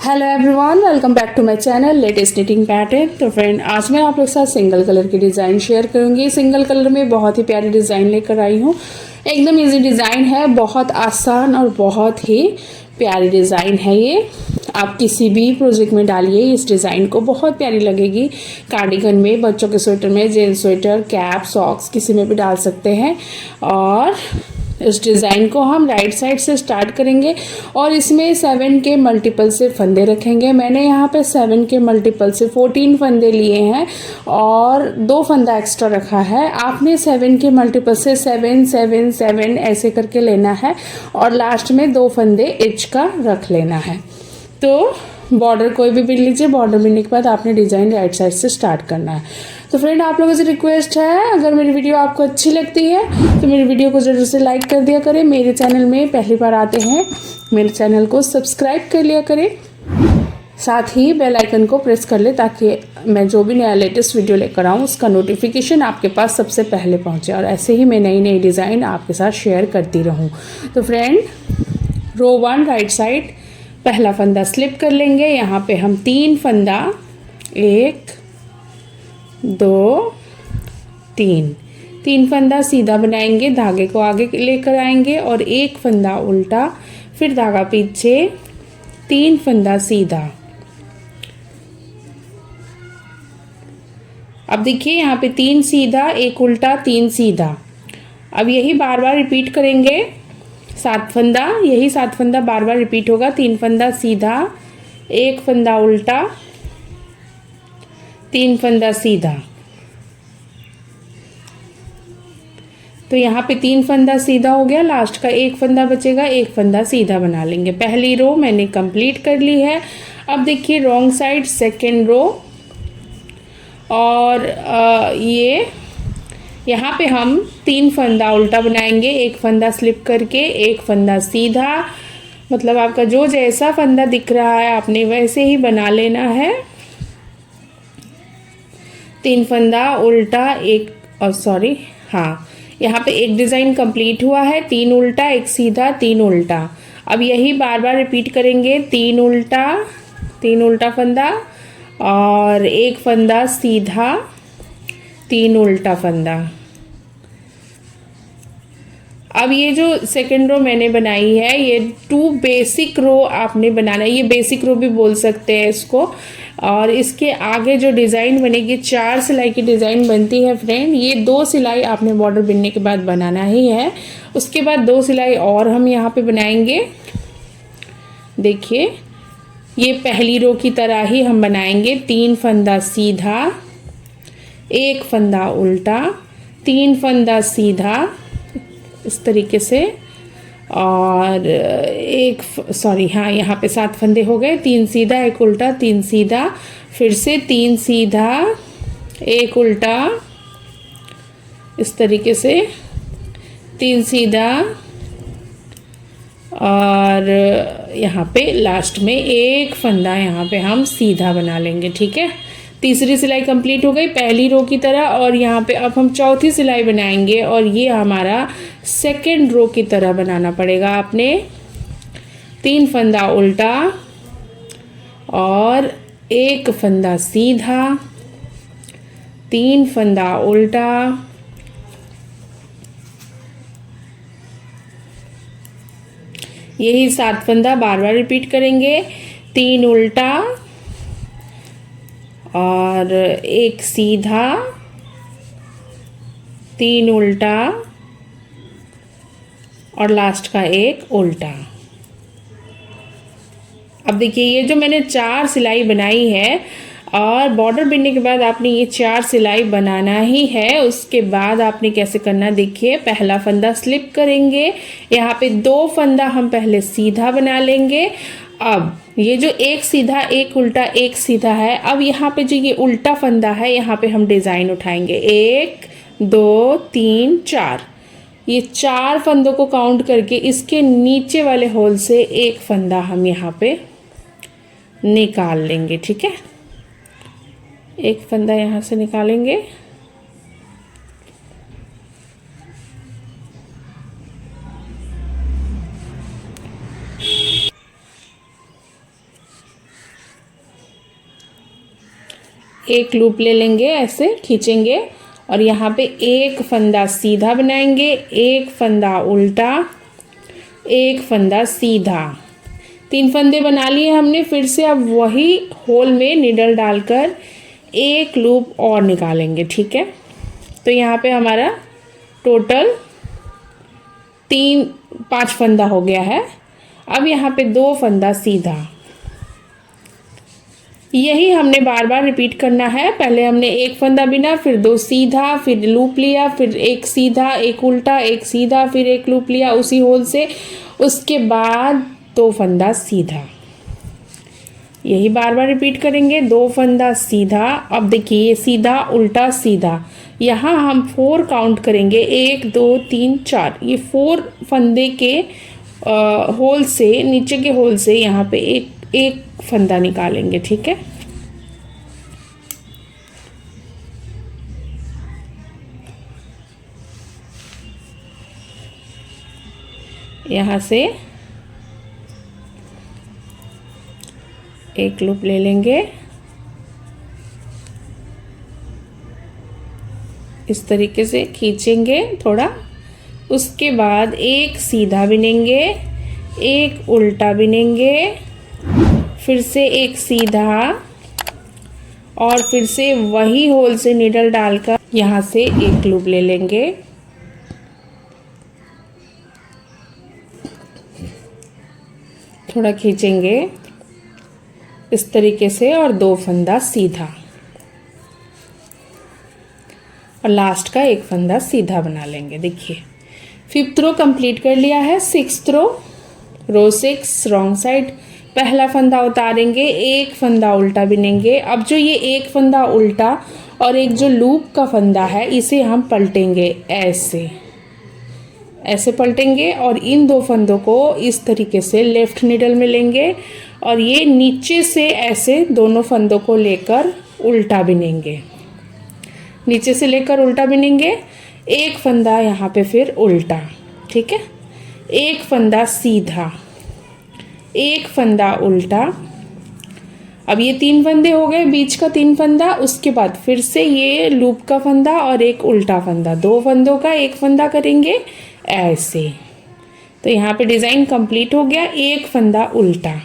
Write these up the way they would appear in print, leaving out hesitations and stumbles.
Hello everyone, welcome back to my channel latest knitting pattern. तो friend, आज मैं आप लोग के साथ सिंगल कलर की डिज़ाइन शेयर करूंगी। सिंगल कलर में बहुत ही प्यारी डिज़ाइन लेकर आई हूँ। एकदम इजी डिज़ाइन है, बहुत आसान और बहुत ही प्यारी डिज़ाइन है ये। आप किसी भी प्रोजेक्ट में डालिए, इस डिज़ाइन को बहुत प्यारी लगेगी। कार्डिगन में, बच्चों के स्वेटर में, जेंट्स स्वेटर, कैप, सॉक्स किसी में भी डाल सकते हैं। और इस डिज़ाइन को हम राइट साइड से स्टार्ट करेंगे और इसमें 7 के मल्टीपल से फंदे रखेंगे। मैंने यहाँ पे 7 के मल्टीपल से 14 फंदे लिए हैं और 2 फंदा एक्स्ट्रा रखा है। आपने 7 के मल्टीपल से 7 7 7 ऐसे करके लेना है और लास्ट में 2 फंदे एज का रख लेना है। तो बॉर्डर कोई भी बिन लीजिए, बॉर्डर बिनने के बाद आपने डिज़ाइन राइट साइड से स्टार्ट करना है। तो फ्रेंड, आप लोगों से रिक्वेस्ट है, अगर मेरी वीडियो आपको अच्छी लगती है तो मेरी वीडियो को ज़रूर से लाइक कर दिया करें। मेरे चैनल में पहली बार आते हैं, मेरे चैनल को सब्सक्राइब कर लिया करें। साथ ही बेल आइकन को प्रेस कर ले ताकि मैं जो भी नया लेटेस्ट वीडियो लेकर आऊँ उसका नोटिफिकेशन आपके पास सबसे पहले पहुँचे और ऐसे ही मैं नई नई डिज़ाइन आपके साथ शेयर करती रहूँ। तो फ्रेंड, रो 1 राइट साइड पहला फंदा स्लिप कर लेंगे। यहाँ पे हम 3 फंदा, 1 2 3 फंदा सीधा बनाएंगे, धागे को आगे लेकर आएंगे और 1 फंदा उल्टा, फिर धागा पीछे, 3 फंदा सीधा। अब देखिए यहाँ पे 3 सीधा, 1 उल्टा, 3 सीधा। अब यही बार बार रिपीट करेंगे। 7 फंदा, यही 7 फंदा बार बार रिपीट होगा। 3 फंदा सीधा, 1 फंदा उल्टा, 3 फंदा सीधा। तो यहाँ पे 3 फंदा सीधा हो गया, लास्ट का 1 फंदा बचेगा, 1 फंदा सीधा बना लेंगे। पहली रो मैंने कंप्लीट कर ली है। अब देखिए रॉन्ग साइड सेकेंड रो और ये यहाँ पे हम 3 फंदा उल्टा बनाएंगे, 1 फंदा स्लिप करके, 1 फंदा सीधा। मतलब आपका जो जैसा फंदा दिख रहा है आपने वैसे ही बना लेना है। 3 फंदा उल्टा, यहाँ पे एक डिज़ाइन कंप्लीट हुआ है। 3 उल्टा, 1 सीधा, 3 उल्टा। अब यही बार बार रिपीट करेंगे। 3 उल्टा फंदा और 1 फंदा सीधा, 3 उल्टा फंदा। अब ये जो सेकंड रो मैंने बनाई है, ये 2 बेसिक रो आपने बनाना है। ये बेसिक रो भी बोल सकते हैं इसको। और इसके आगे जो डिज़ाइन बनेगी, 4 सिलाई की डिज़ाइन बनती है फ्रेंड। ये 2 सिलाई आपने बॉर्डर बिनने के बाद बनाना ही है। उसके बाद 2 सिलाई और हम यहाँ पे बनाएंगे। देखिए ये पहली रो की तरह ही हम बनाएंगे। 3 फंदा सीधा, 1 फंदा उल्टा, 3 फंदा सीधा, इस तरीके से। और यहाँ पे 7 फंदे हो गए। 3 सीधा, 1 उल्टा, 3 सीधा, फिर से 3 सीधा, 1 उल्टा, इस तरीके से 3 सीधा और यहाँ पे लास्ट में 1 फंदा यहाँ पे हम सीधा बना लेंगे। ठीक है, तीसरी सिलाई कंप्लीट हो गई पहली रो की तरह। और यहाँ पे अब हम चौथी सिलाई बनाएंगे और ये हमारा सेकेंड रो की तरह बनाना पड़ेगा। आपने 3 फंदा उल्टा और 1 फंदा सीधा, 3 फंदा उल्टा, यही 7 फंदा बार बार रिपीट करेंगे। 3 उल्टा और 1 सीधा, 3 उल्टा और लास्ट का 1 उल्टा। अब देखिए ये जो मैंने 4 सिलाई बनाई है और बॉर्डर बिनने के बाद आपने ये 4 सिलाई बनाना ही है। उसके बाद आपने कैसे करना, देखिए पहला फंदा स्लिप करेंगे। यहाँ पे 2 फंदा हम पहले सीधा बना लेंगे। अब ये जो 1 सीधा, 1 उल्टा, 1 सीधा है, अब यहाँ पे जो ये उल्टा फंदा है यहाँ पे हम डिज़ाइन उठाएंगे। 1 2 3 4, ये 4 फंदों को काउंट करके इसके नीचे वाले होल से 1 फंदा हम यहाँ पे निकाल लेंगे। ठीक है, 1 फंदा यहाँ से निकालेंगे। एक लूप ले लेंगे, ऐसे खींचेंगे और यहाँ पे एक फंदा सीधा बनाएंगे, एक फंदा उल्टा, एक फंदा सीधा। 3 फंदे बना लिए हमने। फिर से अब वही होल में निडल डालकर एक लूप और निकालेंगे। ठीक है, तो यहाँ पे हमारा टोटल 5 फंदा हो गया है। अब यहाँ पे 2 फंदा सीधा, यही हमने बार बार रिपीट करना है। पहले हमने एक फंदा बिना, फिर 2 सीधा, फिर लूप लिया, फिर एक सीधा, एक उल्टा, एक सीधा, फिर एक लूप लिया उसी होल से, उसके बाद 2 फंदा सीधा। यही बार बार रिपीट करेंगे। 2 फंदा सीधा। अब देखिए ये सीधा उल्टा सीधा, यहाँ हम 4 काउंट करेंगे, 1 2 3 4। ये 4 फंदे के होल से, नीचे के होल से यहाँ पे एक फंदा निकालेंगे। ठीक है, यहाँ से एक लूप ले लेंगे, इस तरीके से खींचेंगे थोड़ा। उसके बाद एक सीधा बिनेंगे, एक उल्टा बिनेंगे, फिर से एक सीधा और फिर से वही होल से नीडल डालकर यहाँ से एक लूप ले लेंगे। थोड़ा खींचेंगे इस तरीके से और 2 फंदा सीधा और लास्ट का एक फंदा सीधा बना लेंगे। देखिए 5th रो कंप्लीट कर लिया है। 6th रो 6 रॉन्ग साइड, पहला फंदा उतारेंगे, एक फंदा उल्टा बिनेंगे। अब जो ये एक फंदा उल्टा और एक जो लूप का फंदा है, इसे हम पलटेंगे, ऐसे पलटेंगे और इन 2 फंदों को इस तरीके से लेफ्ट निडल में लेंगे और ये नीचे से ऐसे दोनों फंदों को लेकर उल्टा बिनेंगे, नीचे से लेकर उल्टा बिनेंगे। एक फंदा यहाँ पे फिर उल्टा। ठीक है, एक फंदा सीधा, एक फंदा उल्टा। अब ये 3 फंदे हो गए, बीच का 3 फंदा। उसके बाद फिर से ये लूप का फंदा और एक उल्टा फंदा, 2 फंदों का एक फंदा करेंगे ऐसे। तो यहाँ पे डिज़ाइन कंप्लीट हो गया। एक फंदा उल्टा,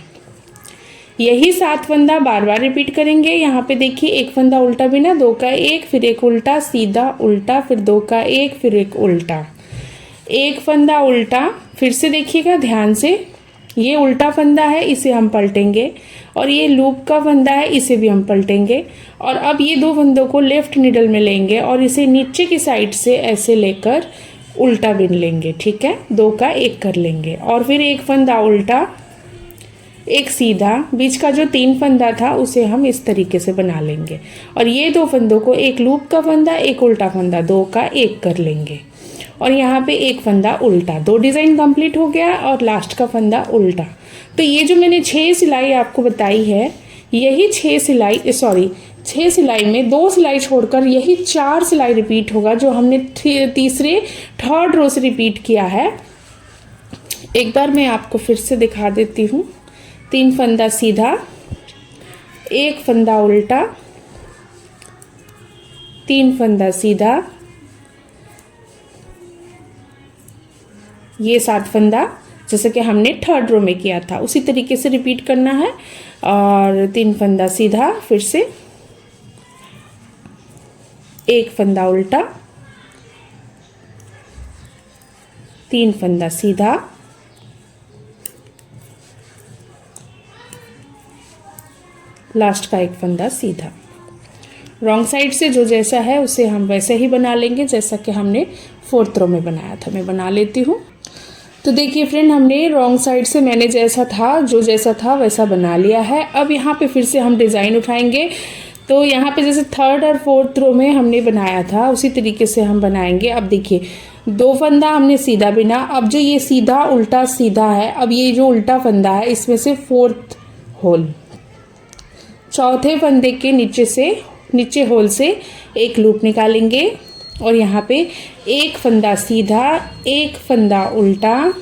यही 7 फंदा बार बार रिपीट करेंगे। यहाँ पे देखिए एक फंदा उल्टा बिना, 2 का एक, फिर एक उल्टा, सीधा उल्टा, फिर 2 का एक, फिर एक उल्टा, एक फंदा उल्टा। फिर से देखिएगा ध्यान से, ये उल्टा फंदा है, इसे हम पलटेंगे और ये लूप का फंदा है, इसे भी हम पलटेंगे। और अब ये 2 फंदों को लेफ्ट निडल में लेंगे और इसे नीचे की साइड से ऐसे लेकर उल्टा बिन लेंगे। ठीक है, 2 का एक कर लेंगे और फिर एक फंदा उल्टा, एक सीधा, बीच का जो 3 फंदा था उसे हम इस तरीके से बना लेंगे और ये 2 फंदों को, एक लूप का फंदा, एक उल्टा फंदा, 2 का एक कर लेंगे और यहाँ पे एक फंदा उल्टा। 2 डिज़ाइन कंप्लीट हो गया और लास्ट का फंदा उल्टा। तो ये जो मैंने 6 सिलाई आपको बताई है, यही 6 सिलाई में 2 सिलाई छोड़कर यही 4 सिलाई रिपीट होगा जो हमने तीसरे 3rd रो से रिपीट किया है। एक बार मैं आपको फिर से दिखा देती हूँ। 3 फंदा सीधा, एक फंदा उल्टा, 3 फंदा सीधा, ये 7 फंदा जैसे कि हमने 3rd रो में किया था उसी तरीके से रिपीट करना है। और 3 फंदा सीधा, फिर से एक फंदा उल्टा, 3 फंदा सीधा, लास्ट का एक फंदा सीधा। रॉन्ग साइड से जो जैसा है उसे हम वैसे ही बना लेंगे जैसा कि हमने 4th रो में बनाया था। मैं बना लेती हूँ। तो देखिए फ्रेंड, हमने रॉन्ग साइड से मैंने जैसा था, जो जैसा था वैसा बना लिया है। अब यहाँ पे फिर से हम डिज़ाइन उठाएंगे। तो यहाँ पे जैसे 3rd और 4th रो में हमने बनाया था उसी तरीके से हम बनाएंगे। अब देखिए 2 फंदा हमने सीधा बिना। अब जो ये सीधा उल्टा सीधा है, अब ये जो उल्टा फंदा है इसमें से 4th होल, चौथे फंदे के नीचे होल से एक लूप निकालेंगे और यहाँ पे एक फंदा सीधा, एक फंदा उल्टा,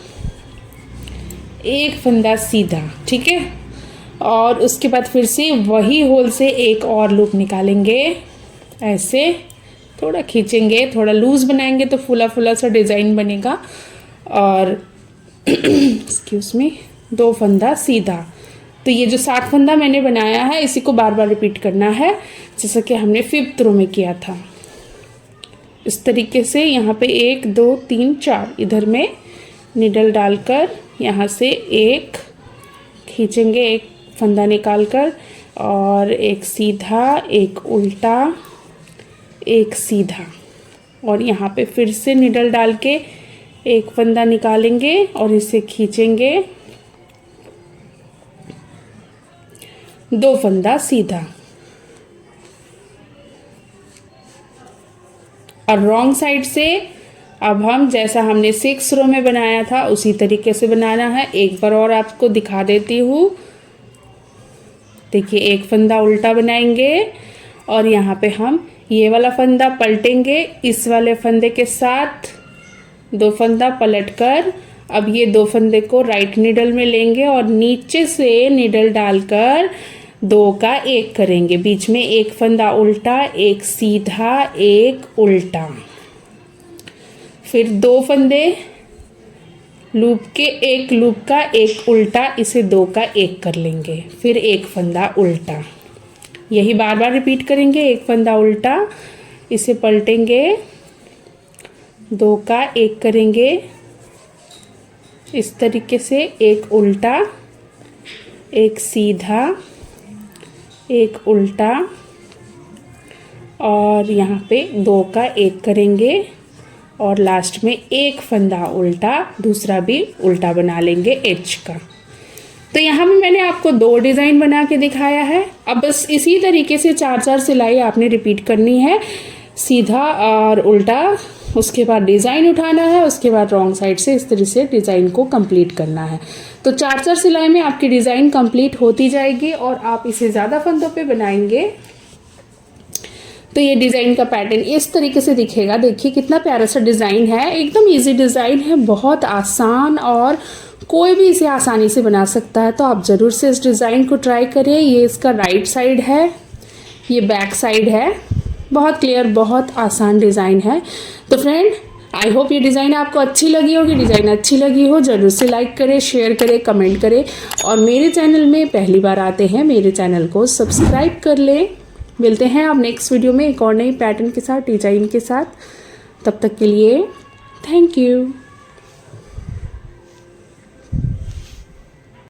एक फंदा सीधा। ठीक है, और उसके बाद फिर से वही होल से एक और लूप निकालेंगे। ऐसे थोड़ा खींचेंगे, थोड़ा लूज बनाएंगे तो फूला फूला सा डिज़ाइन बनेगा। और एक्सक्यूज मी, 2 फंदा सीधा। तो ये जो 60 फंदा मैंने बनाया है इसी को बार बार रिपीट करना है, जैसा कि हमने 5th रो में किया था। इस तरीके से यहाँ पे 1 2 3 4 इधर में नीडल डालकर यहाँ से एक खींचेंगे, एक फंदा निकालकर, और एक सीधा, एक उल्टा, एक सीधा, और यहाँ पे फिर से नीडल डाल के एक फंदा निकालेंगे और इसे खींचेंगे, 2 फंदा सीधा। और रॉन्ग साइड से अब हम जैसा हमने 6 रो में बनाया था उसी तरीके से बनाना है। एक बार और आपको दिखा देती हूँ। देखिए, एक फंदा उल्टा बनाएंगे और यहाँ पे हम ये वाला फंदा पलटेंगे, इस वाले फंदे के साथ 2 फंदा पलटकर अब ये 2 फंदे को राइट नीडल में लेंगे और नीचे से नीडल डालकर 2 का 1 करेंगे। बीच में एक फंदा उल्टा, एक सीधा, एक उल्टा, फिर 2 फंदे लूप के, एक लूप का एक उल्टा, इसे 2 का 1 कर लेंगे, फिर एक फंदा उल्टा। यही बार बार रिपीट करेंगे। एक फंदा उल्टा, इसे पलटेंगे, 2 का 1 करेंगे, इस तरीके से एक उल्टा, एक सीधा, एक उल्टा, और यहाँ पे 2 का 1 करेंगे और लास्ट में एक फंदा उल्टा, दूसरा भी उल्टा बना लेंगे एज का। तो यहाँ पे मैंने आपको 2 डिज़ाइन बना के दिखाया है। अब बस इसी तरीके से 4-4 सिलाई आपने रिपीट करनी है, सीधा और उल्टा, उसके बाद डिज़ाइन उठाना है, उसके बाद रॉन्ग साइड से इस तरह से डिज़ाइन को कंप्लीट करना है। तो 4-4 सिलाई में आपकी डिज़ाइन कंप्लीट होती जाएगी और आप इसे ज़्यादा फंदों पे बनाएंगे तो ये डिज़ाइन का पैटर्न इस तरीके से दिखेगा। देखिए कितना प्यारा सा डिज़ाइन है, एकदम इजी डिज़ाइन है, बहुत आसान, और कोई भी इसे आसानी से बना सकता है। तो आप ज़रूर से इस डिज़ाइन को ट्राई करें। ये इसका राइट साइड है, ये बैक साइड है, बहुत क्लियर, बहुत आसान डिज़ाइन है। तो फ्रेंड, आई होप ये डिज़ाइन आपको अच्छी लगी होगी। डिज़ाइन अच्छी लगी हो ज़रूर से लाइक करें, शेयर करें, कमेंट करें, और मेरे चैनल में पहली बार आते हैं मेरे चैनल को सब्सक्राइब कर लें। मिलते हैं आप नेक्स्ट वीडियो में एक और नई पैटर्न के साथ, डिज़ाइन के साथ। तब तक के लिए थैंक यू।